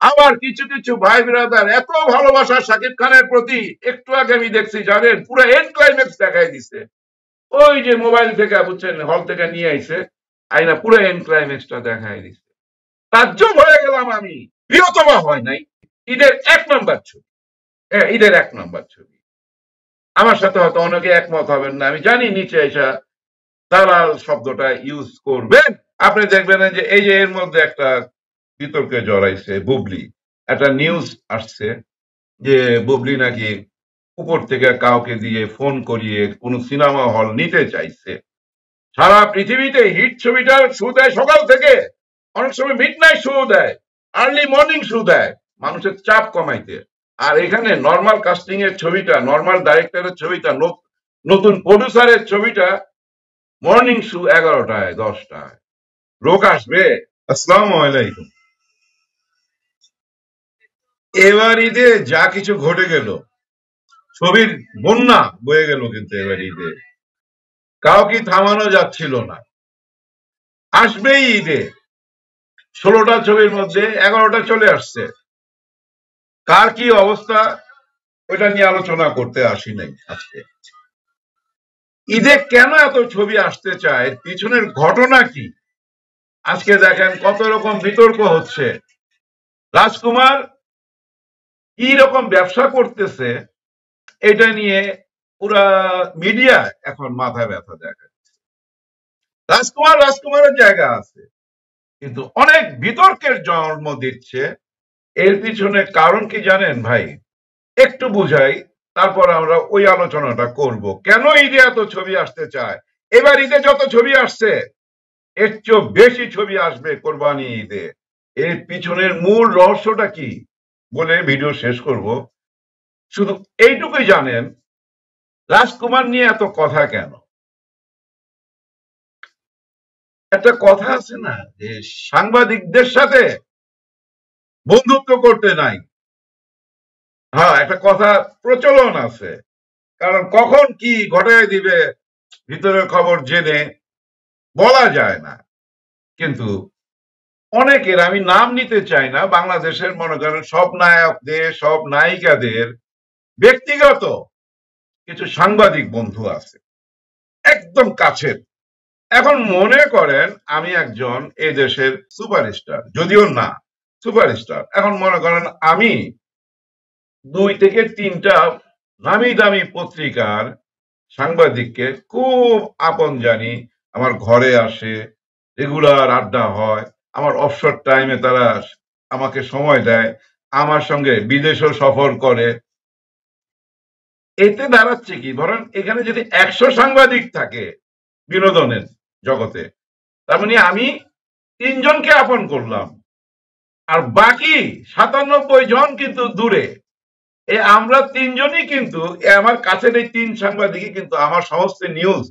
আবার কিছু কিছু ভাই ব্রাদার এত ভালোবাসা শাকিব খানের প্রতি, একটু আগে আমি দেখছি জানেন পুরো এন্ড ক্লাইম্যাক্স দেখাই দিছে। ওই যে মোবাইল থেকে বুঝছেন হল থেকে নিয়ে আইছে, আইনা পুরো এন্ড ক্লাইম্যাক্সটা দেখাই দিছে। তাজ্জব হয়ে গেলাম আমি, প্রিয়তমা হয় নাই ঈদের 1 নম্বর ছবি। হ্যাঁ, ঈদের 1 নম্বর ছবি। আমার সাথে হয়তো অনেকে একমত হবেন না, আমি জানি নিচে এসা দালাল শব্দটা ইউজ করবেন। আপনি দেখবেন যে এই যে এর মধ্যে একটা বিতর্কে জড়াইছে বুবলি, একটা নিউজ আসছে যে বুবলি নাকি উপর থেকে কাউকে দিয়ে ফোন করিয়ে কোন সিনেমা হল নিতে চাইছে। সারা পৃথিবীতে হিট ছবিটার শো দেয় সকাল থেকে, অনেক সময় মিড নাইট শো দেয়, আর্লি মর্নিং শো দেয় মানুষের চাপ কমাইতে। আর এখানে নর্মাল কাস্টিং এর ছবিটা, নর্মাল ডাইরেক্টরের ছবিটা, নতুন প্রডিউসারের ছবিটা মর্নিং শো 11টায় 10টায়। লোক আসবে। আসসালামু আলাইকুম। এবার ঈদে যা কিছু ঘটে গেল, ছবির বন্যা বয়ে গেল, কিন্তু এবার ঈদে কাউকে থামানো যাচ্ছিল না। আসবেই ঈদে, 16টা ছবির মধ্যে 11টা চলে আসছে। কার কি অবস্থা ওইটা নিয়ে আলোচনা করতে আসি নাই আজকে। ঈদে কেন এত ছবি আসতে চায়, পিছনের ঘটনা কি, আজকে দেখেন কত রকম বিতর্ক হচ্ছে। রাজকুমার কি রকম ব্যবসা করতেছে এটা নিয়ে পুরা মিডিয়া এখন মাথা ব্যথা দেখা। রাজকুমারের জায়গা আছে, কিন্তু অনেক বিতর্কের জন্ম দিচ্ছে। এর পিছনে কারণ কি জানেন ভাই? একটু বুঝাই, তারপর আমরা ওই আলোচনাটা করব। কেন ঈদে এত ছবি আসতে চায়? এবার ঈদে যত ছবি আসছে এর চেয়েও বেশি ছবি আসবে কোরবানি ঈদে। এর পিছনের মূল রহস্যটা কি বলে ভিডিও শেষ করব। শুধু এইটুকুই জানেন, রাজকুমার নিয়ে এত কথা কেন? একটা কথা আছে না যে সাংবাদিকদের সাথে বন্ধুত্ব করতে নাই। হ্যাঁ, একটা কথা প্রচলন আছে, কারণ কখন কি ঘটায় দিবে ভিতরের খবর জেনে বলা যায় না। কিন্তু অনেকের, আমি নাম নিতে চাই না, বাংলাদেশের মনে করেন সব নায়কদের, সব নায়িকাদের ব্যক্তিগত কিছু সাংবাদিক বন্ধু আছে একদম কাছের। এখন মনে করেন আমি একজন এই দেশের সুপারস্টার, যদিও না সুপারস্টার। এখন মনে করেন আমি 2 থেকে 3টা নামি দামি পত্রিকার সাংবাদিককে খুব আপন জানি, আমার ঘরে আসে, রেগুলার আড্ডা হয়, আমার অবসর টাইমে তারা আমাকে সময় দেয়, আমার সঙ্গে বিদেশও সফর করে। এতে দাঁড়াচ্ছে কি, ধরেন এখানে যদি 100 সাংবাদিক থাকে বিনোদনের জগতে, তার মানে আমি 3জনকে আপন করলাম, আর বাকি 97 জন কিন্তু দূরে। আমরা 3জনই কিন্তু, আমার কাছের এই 3 সাংবাদিকই কিন্তু আমার সমস্ত নিউজ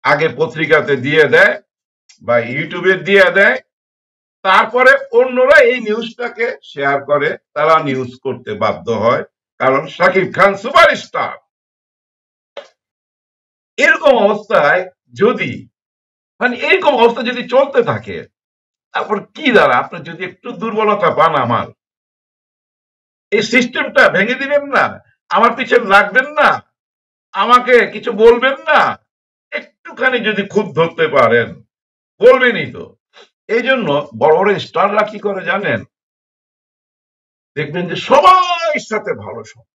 আগে পত্রিকাতে দিয়ে দেয় বা ইউটিউবে দিয়ে দেয়, তারপরে অন্যরা এই নিউজটাকে শেয়ার করে, তারা নিউজ করতে বাধ্য হয়, কারণ শাকিব খান সুপারস্টার। এরকম অবস্থায় যদি, মানে এরকম অবস্থা যদি চলতে থাকে, তারপর কি দাঁড়া, আপনার যদি একটু দুর্বলতা পান, আমার এই সিস্টেমটা ভেঙে দিবেন না, আমার পিছনে লাগবেন না, আমাকে কিছু বলবেন না, একটুখানি যদি খুদ ধরতে পারেন বলবেনই তো। এই জন্য বড় বড় স্টাররা কি করে জানেন? দেখবেন যে সবার সাথে ভালো সব,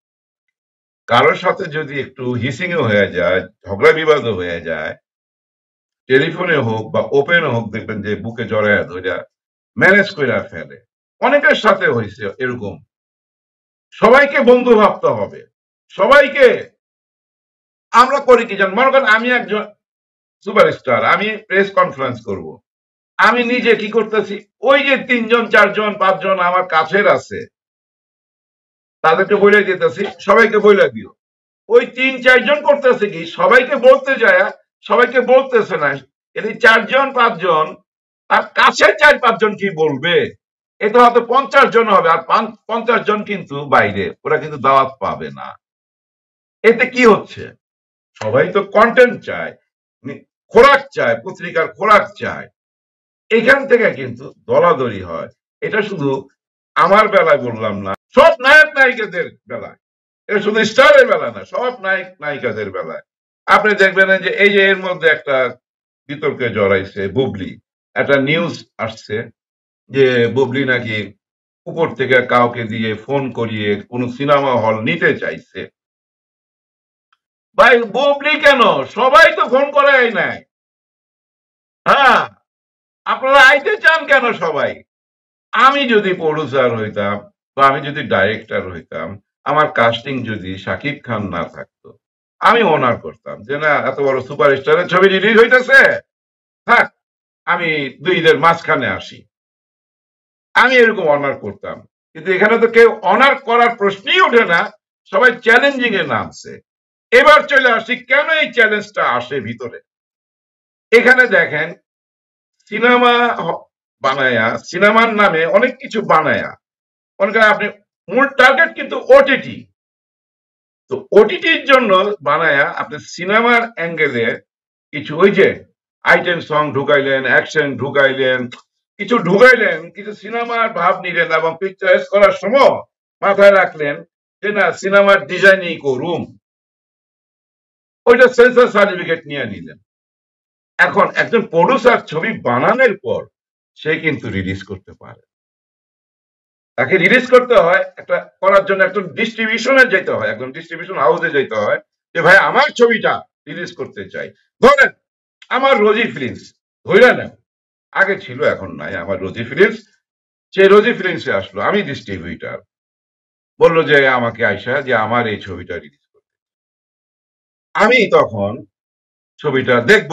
কারোর সাথে যদি একটু হিসিং হয়ে যায়, ঝগড়া বিবাদ হয়ে যায়, টেলিফোনে হোক বা ওপেনে হোক, দেখবেন যে বুকে জড়ায় ধরে ম্যানেজ করে ফেলে। অনেকের সাথে হয়েছে এরকম। সবাইকে বন্ধু ভাবতে হবে, সবাইকে। আমরা করি কি জান, মনে করেন আমি একজন সুপারস্টার, আমি প্রেস কনফারেন্স করব, আমি নিজে কি করতেছি, ওই যে 3জন 4জন 5জন আমার কাছের আছে, তাদেরকে বলে দিতেছি, সবাইকে বলে দিও। ওই 3-4জন করতেছে কি, সবাইকে বলতে যায়, সবাইকে বলতেছে না। এই 4জন 5জন তার কাছের 4-5জন কি বলবে, এটা হয়তো 50 জন হবে, আর 50 জন কিন্তু বাইরে, ওরা কিন্তু দাওয়াত পাবে না। এতে কি হচ্ছে, সবাই তো কন্টেন্ট চায়, খোরাক চায়, পত্রিকার খোরাক চায়। এখান থেকে কিন্তু দলাদলি হয়। এটা শুধু আমার বেলায় বললাম না, সব নায়ক নায়িকাদের বেলায়, এটা শুধু স্টারের বেলা না, সব নায়ক নায়িকাদের বেলায় আপনি দেখবেন যে এই যে এর মধ্যে একটা বিতর্কে জড়াইছে বুবলি, একটা নিউজ আসছে যে বুবলি নাকি উপর থেকে কাউকে দিয়ে ফোন করিয়ে কোন সিনেমা হল নিতে চাইছে। ভাই বুবলি কেন, সবাই তো ফোন করাই নাই। হ্যাঁ, আপনারা আইতে চান কেন সবাই? আমি যদি প্রডিউসার হইতাম বা আমি যদি ডাইরেক্টর হইতাম, আমার কাস্টিং যদি শাকিব খান না থাকতো, আমি অনার করতাম যে না, এত বড় সুপারস্টারের ছবি রিলিজ হইতেছে, থাক আমি 2 ঈদের মাঝখানে আসি, আমি এরকম অনার করতাম। কিন্তু এখানে তো কেউ অনার করার প্রশ্নই ওঠে না, সবাই চ্যালেঞ্জিং এ নামছে। এবার চলে আসি কেন এই চ্যালেঞ্জটা আসে ভিতরে। এখানে দেখেন, সিনেমা বানায়া, সিনেমার নামে অনেক কিছু বানায়া, মনে করেন আপনি মূল টার্গেট কিন্তু ওটিটি, তো ওটিটির জন্য বানায়া আপনি সিনেমার অ্যাঙ্গেলে কিছু ওই যে আইটেম সং ঢুকাইলেন, অ্যাকশন ঢুকাইলেন, কিছু ঢুকাইলেন, কিছু সিনেমার ভাব নিলেন এবং পিকচারাইজ করার সময় মাথায় রাখলেন যে না, সিনেমার ডিজাইনই করুম, ওইটা সেন্সর সার্টিফিকেট নিয়ে নিলেন। এখন একজন প্রডিউসার ছবি বানানোর পর সে কিন্তু রিলিজ করতে পারে, তাকে রিলিজ করতে হয়, একটা করার জন্য একটা ডিস্ট্রিবিউশনে যেতে হয়, একজন ডিস্ট্রিবিউশন হাউসে যেতে হয় যে ভাই আমার ছবিটা রিলিজ করতে চাই। ধরেন আমার রোজি ফিল্মস, ধরে নেন, আগে ছিল এখন নাই, আমার রোজি ফিল্মস, সেই রোজি ফিল্মসে আসলো, আমি ডিস্ট্রিবিউটার, বললো যে আমাকে আইসা যে আমার এই ছবিটা রিলিজ করতে, আমি তখন ছবিটা দেখব,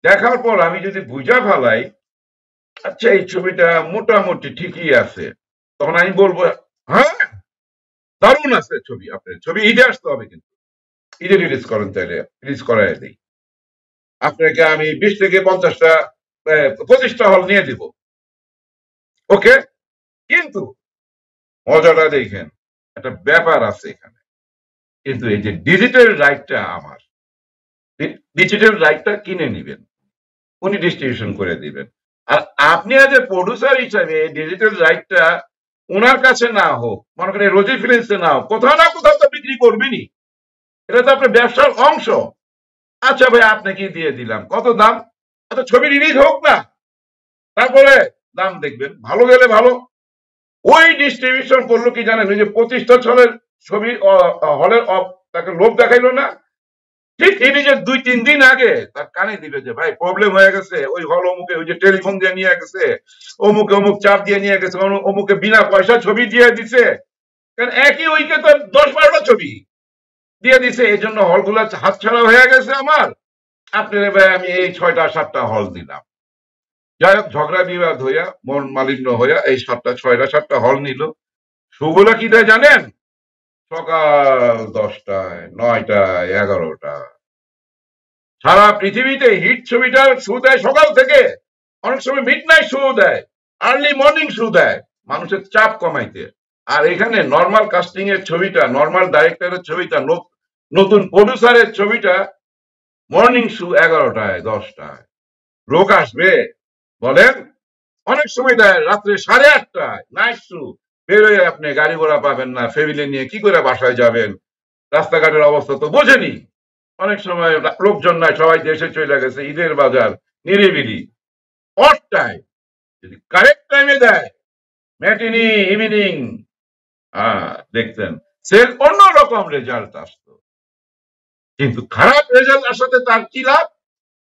দেখার পর আমি যদি বুঝা ফেলাই আচ্ছা এই ছবিটা মোটামুটি ঠিকই আছে, তখন আমি বলবো হ্যাঁ দারুণ আছে ছবি, আপনার ছবি ঈদে আসতে হবে, কিন্তু ঈদে রিলিজ করেন, তাইলে রিলিজ করাই দিই, আপনাকে আমি 20 থেকে 50টা 25টা হল নিয়ে দিব, ওকে। কিন্তু মজাটা দেখেন, একটা ব্যাপার আছে এখানে, কিন্তু এই যে ডিজিটাল রাইটটা আমার, ডিজিটাল রাইটটা কিনে নিবেন, উনি ডিস্ট্রিবিউশন করে দিবেন, আর আপনি আজ প্রডিউসার হিসাবে ডিজিটাল রাইটটা ওনার কাছে না হোক, মনে করেন রোজি ফিল্মসে না হোক, কোথাও না কোথাও তো বিক্রি করবেনই, এটা তো আপনার ব্যবসার অংশ। আচ্ছা ভাই আপনাকে দিয়ে দিলাম, কত দাম, আচ্ছা ছবি রিলিজ হোক না, তারপরে দাম দেখবেন, ভালো গেলে ভালো। ওই ডিস্ট্রিবিউশন করলো কি জানেন, ওই যে 25টা ছলের ছবি হলের তাকে লোভ দেখাইলো না, ঠিক রিলিজের 2-3 দিন আগে তার কানে দিবে যে ভাই প্রবলেম হয়ে গেছে, ওই হল অমুকে ওই যে টেলিফোন দিয়ে নিয়ে গেছে, অমুকে অমুক চাপ দিয়ে নিয়ে গেছে, অমুকে বিনা পয়সা ছবি দিয়ে দিছে, কারণ একই উইকে তো 10-12টা ছবি দিয়ে দিছে, এই জন্য হলগুলো হাতছাড়া হয়ে গেছে আমার, আপনার ভাই আমি এই 6টা-7টা হল দিলাম। যাই হোক, ঝগড়া বিবাদ হইয়া, মন মালিন্য হইয়া এই 6টা হল নিল। সুগুলো কি দেয় জানেন, সকাল 10টায়, 9টায়, 11টায়। সারা পৃথিবীতে হিট ছবিটার শো দেয় সকাল থেকে, অনেক সময় মিড নাইট শো দেয়, আর্লি মর্নিং শো দেয়, মানুষের চাপ কমাইতে। আর এখানে নর্মাল কাস্টিং এর ছবিটা, নর্মাল ডাইরেক্টরের ছবিটা, নতুন প্রডিউসারের ছবিটা মর্নিং শো 11টায়, 10টায়। লোক আসবে বলেন, অনেক সময় দেয় রাত্রে 8:30টায় নাইট শো, বেরোয় আপনি গাড়ি ঘোড়া পাবেন না, ফ্যামিলি নিয়ে কি করে বাসায় যাবেন, রাস্তাঘাটের অবস্থা তো বোঝেনি, অনেক সময় লোকজন নাই, সবাই দেশে চলে গেছে, ঈদের বাজার নিরিবিলি, অড টাইম, যদি কারেক্ট টাইমে দেয় ম্যাটিনি ইভিনিং, দেখতেন সেল অন্যরকম রেজাল্ট আসতো। কিন্তু খারাপ রেজাল্ট আসাতে তার কি লাভ,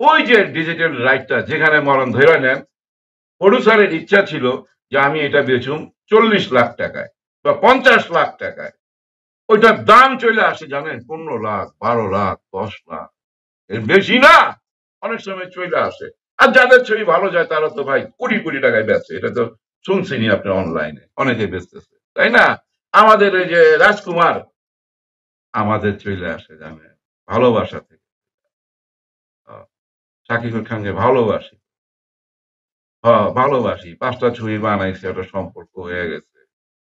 ওই যে ডিজিটাল রাইটটা যেখানে মরণ ধরে নেন, প্রডিউসারের ইচ্ছা ছিল যে আমি এটা বেচুম 40 লাখ টাকায় বা 50 লাখ টাকায়, ওইটার দাম চলে আসে জানেন 15 লাখ, 12 লাখ, 10 লাখ, এর বেশি না, অনেক সময় চলে আসে। আর যাদের ছবি ভালো যায় তারা তো ভাই কোটি কোটি টাকায় বেচে, এটা তো শুনছেনি আপনি, অনলাইনে অনেকে বেচতেছে, তাই না? আমাদের ওই যে রাজকুমার, আমাদের চলে আসে জানেন ভালোবাসা থেকে, শাকিব খানকে ভালোবাসি, হ্যাঁ ভালোবাসি, 5টা ছবি বানাইছে, একটা সম্পর্ক হয়ে গেছে,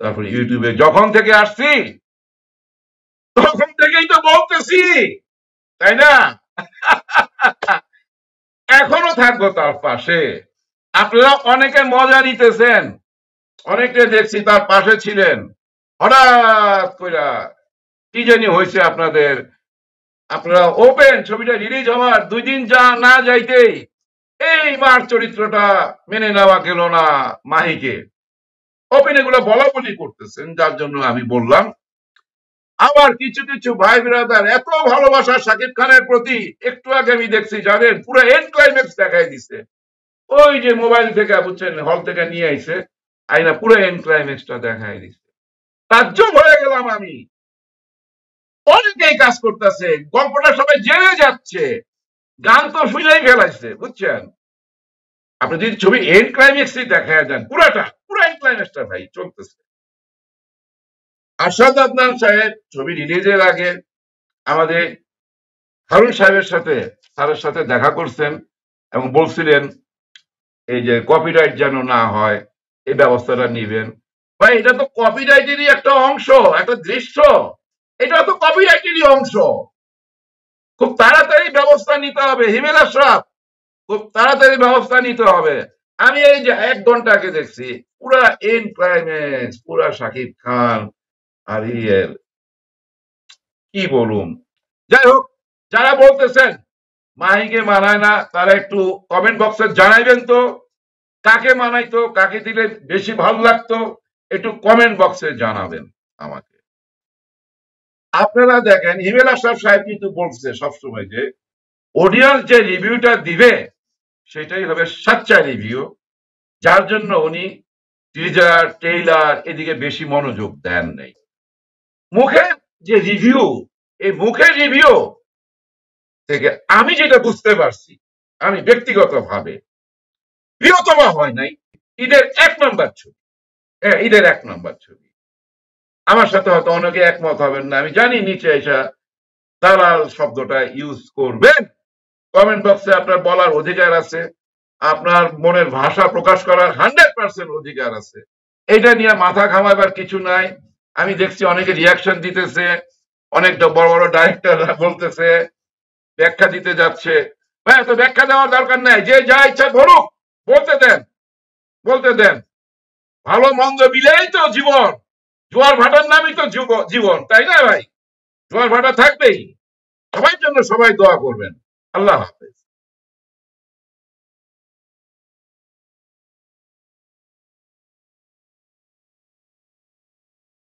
তারপরে ইউটিউবে যখন থেকে আসছি তখন থেকেই তো বলতেছি, তাই না? এখনো থাকবো তার পাশে, আপনারা অনেকে মজা নিতেছেন, অনেকে দেখছি তার পাশে ছিলেন, হঠাৎ কইরা কি জানি হয়েছে আপনাদের, আপনারা ওপেন ছবিটা রিলিজ হওয়ার 2 দিন না যাইতেই এই মার চরিত্রটা মেনে নেওয়া গেল না মাহিকে, ওপেন এগুলো বলা বলি করতেছেন, যার জন্য আমি বললাম। আবার কিছু কিছু ভাই ব্রাদার এত ভালোবাসা শাকিব খানের প্রতি, একটু আগে আমি দেখছি জানেন পুরো এন্ড ক্লাইম্যাক্স দেখাই দিছে, ওই যে মোবাইল থেকে বুঝছেন হল থেকে নিয়ে আইছে, আইনা পুরো এন্ড ক্লাইম্যাক্সটা দেখাই দিছে। তাজ্জব হয়ে গেলাম আমি, অনেকেই কাজ করতেছে, গল্পটা সবাই জেনে যাচ্ছে, গান তো শুনেই ফেলাইছে বুঝছেন। আপনি যদি ছবি এন্ড ক্লাইম্যাক্সই দেখা যান, পুরো এন্ড ক্লাইম্যাক্সটা ভাই চলতেছে। আরশাদ আদনান সাহেব ছবি রিলিজের আগে আমাদের হারুন সাহেবের সাথে, স্যারের সাথে দেখা করছেন এবং বলছিলেন এই যে কপিরাইট যেন না হয় এই ব্যবস্থাটা নিবেন। ভাই এটা তো কপিরাইটেরই একটা অংশ, একটা দৃশ্য, এটা তো কপিরাইটেরই অংশ। খুব তাড়াতাড়ি ব্যবস্থা নিতে হবে হিমেল আশরাফ, খুব তাড়াতাড়ি ব্যবস্থা নিতে হবে। আমি এই যে 1 ঘন্টা আগে দেখছি পুরা এন্ড ক্লাইম্যাক্স, পুরা শাকিব খান আর ইয়ের কি বলুন। যাই হোক, যারা বলতেছেন মাহিকে মানায় না তারা একটু কমেন্ট বক্সে জানাইবেন তো, কাকে মানাইতো, কাকে দিলে বেশি ভালো লাগতো, একটু কমেন্ট বক্সে জানাবেন আমাকে। আপনারা দেখেন হিমেল আশরাফ সাহেব কিন্তু বলছে সবসময় যে অডিয়েন্স যে রিভিউটা দিবে সেটাই হবে সাচ্চা রিভিউ, যার জন্য উনি টিজার ট্রেইলার এদিকে বেশি মনোযোগ দেন নাই। মুখে যে রিভিউ, এই মুখের রিভিউ থেকে আমি যেটা বুঝতে পারছি, আমি ব্যক্তিগতভাবে প্রিয়তমা হয় নাই ঈদের 1 নম্বর ছবি, হ্যাঁ ঈদের 1 নম্বর ছবি। আমার সাথে হয়তো অনেকে একমত হবেন না, আমি জানি নিচে এসে দালাল শব্দটা ইউজ করবেন। কমেন্ট বক্সে আপনার বলার অধিকার আছে, আপনার মনের ভাষা প্রকাশ করার 100% অধিকার আছে, এটা নিয়ে মাথা ঘামাবার কিছু নাই। আমি দেখছি অনেকে রিয়াকশন দিতেছে, অনেকটা বড় বড় ডাইরেক্টররা বলতেছে ব্যাখ্যা দিতে যাচ্ছে। ভাই এত ব্যাখ্যা দেওয়ার দরকার নাই, যে যা ইচ্ছা বলুক, বলতে দেন, বলতে দেন। ভালো মন্দ মিলেই তো জীবন, জোয়ার ভাটার নামই তো জীবন, তাই না ভাই? জোয়ার ভাটা থাকবেই। সবার জন্য সবাই দোয়া করবেন। আল্লাহ হাফেজ।